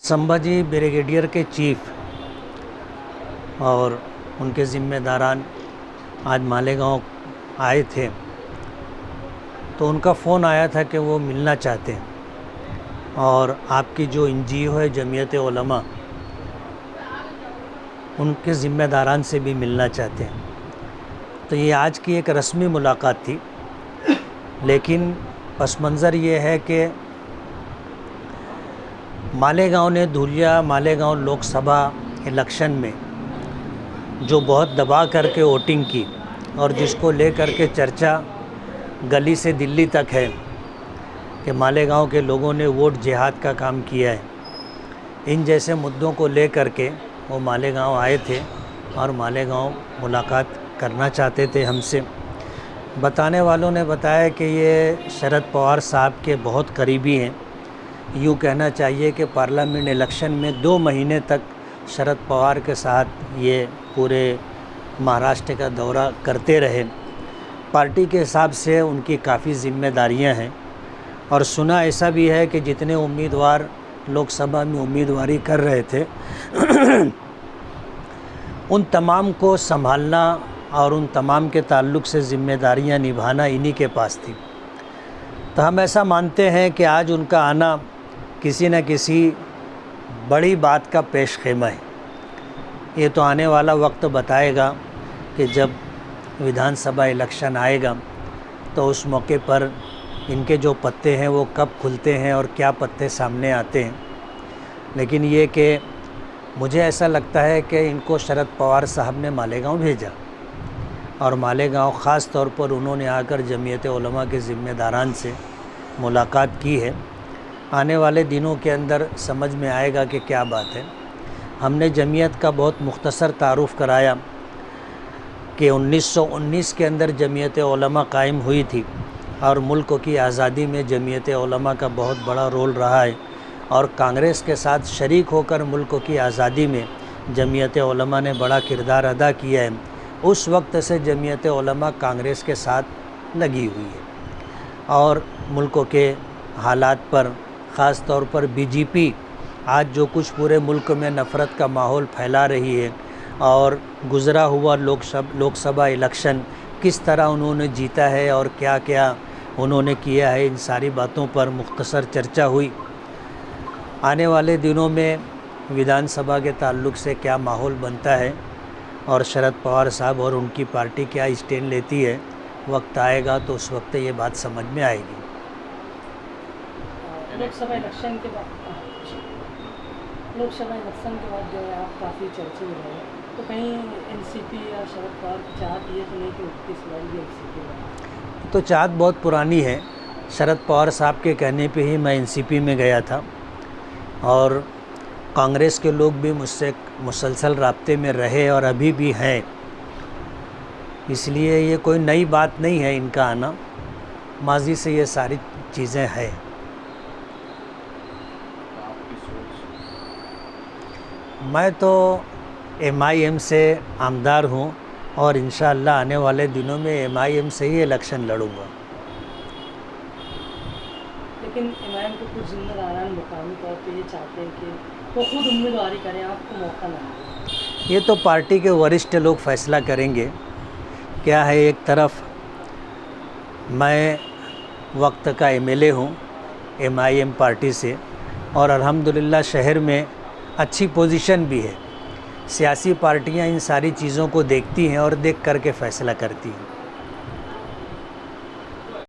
Sambhaji brigadier के chief और उनके ज़िम्मेदारान आज मालेगांव आए थे, तो उनका फ़ोन आया था कि वो मिलना चाहते हैं और आपकी जो NGO है जमीयत उलमा, उनके ज़िम्मेदारान से भी मिलना चाहते हैं। तो ये आज की एक रस्मी मुलाकात थी, लेकिन पस मंज़र ये है कि मालेगांव ने धुलिया मालेगांव लोकसभा इलेक्शन में जो बहुत दबा करके वोटिंग की और जिसको लेकर के चर्चा गली से दिल्ली तक है कि मालेगांव के लोगों ने वोट जिहाद का काम किया है, इन जैसे मुद्दों को लेकर के वो मालेगांव आए थे और मालेगांव मुलाकात करना चाहते थे हमसे। बताने वालों ने बताया कि ये शरद पवार साहब के बहुत करीबी हैं। यूँ कहना चाहिए कि पार्लियामेंट इलेक्शन में 2 महीने तक शरद पवार के साथ ये पूरे महाराष्ट्र का दौरा करते रहे। पार्टी के हिसाब से उनकी काफ़ी जिम्मेदारियां हैं और सुना ऐसा भी है कि जितने उम्मीदवार लोकसभा में उम्मीदवारी कर रहे थे उन तमाम को संभालना और उन तमाम के ताल्लुक़ से ज़िम्मेदारियां निभाना इन्हीं के पास थी। तो हम ऐसा मानते हैं कि आज उनका आना किसी न किसी बड़ी बात का पेश ख़ैमा है। ये तो आने वाला वक्त बताएगा कि जब विधानसभा इलेक्शन आएगा तो उस मौके पर इनके जो पत्ते हैं वो कब खुलते हैं और क्या पत्ते सामने आते हैं। लेकिन ये कि मुझे ऐसा लगता है कि इनको शरद पवार साहब ने मालेगांव भेजा और मालेगांव ख़ास तौर पर उन्होंने आकर जमीयत उलमा के ज़िम्मेदारान से मुलाकात की है। आने वाले दिनों के अंदर समझ में आएगा कि क्या बात है। हमने जमीयत का बहुत मुख्तसर तारुफ़ कराया कि 1919 के अंदर जमीयत उलमा कायम हुई थी और मुल्क की आज़ादी में जमीयत उलमा का बहुत बड़ा रोल रहा है और कांग्रेस के साथ शरीक होकर मुल्क की आज़ादी में जमीयत उलमा ने बड़ा किरदार अदा किया है। उस वक्त से जमीयत उलमा कांग्रेस के साथ लगी हुई है और मुल्क के हालात पर ख़ास तौर पर बीजेपी आज जो कुछ पूरे मुल्क में नफ़रत का माहौल फैला रही है और गुज़रा हुआ लोकसभा इलेक्शन किस तरह उन्होंने जीता है और क्या क्या उन्होंने किया है, इन सारी बातों पर मुख्तसर चर्चा हुई। आने वाले दिनों में विधानसभा के ताल्लुक़ से क्या माहौल बनता है और शरद पवार साहब और उनकी पार्टी क्या स्टैंड लेती है, वक्त आएगा तो उस वक्त ये बात समझ में आएगी। लोकसभा इलेक्शन के बाद जो है आप काफ़ी चर्चे में रहे, तो कहीं एनसीपी या शरद पवार की चाहत ये तो नहीं कि उनकी सवाल भी एनसीपी में? तो चाहत बहुत पुरानी है। शरद पवार साहब के कहने पे ही मैं एनसीपी में गया था और कांग्रेस के लोग भी मुझसे मुसलसल राब्ते में रहे और अभी भी हैं। इसलिए ये कोई नई बात नहीं है इनका आना, माजी से ये सारी चीज़ें हैं। मैं तो MIM से आमदार हूँ और इंशाअल्लाह आने वाले दिनों में MIM से ही इलेक्शन लड़ूंगा। लेकिन MIM के कुछ ज़िम्मेदारान मुकामी तौर पे ये चाहते हैं कि वो खुद उम्मीदवारी करें, आपको मौका ना मिले। ये तो पार्टी के वरिष्ठ लोग फैसला करेंगे। क्या है, एक तरफ मैं वक्त का MLA हूँ MIM पार्टी से और अल्हम्दुलिल्लाह शहर में अच्छी पोजीशन भी है। सियासी पार्टियां इन सारी चीज़ों को देखती हैं और देख करके फ़ैसला करती हैं।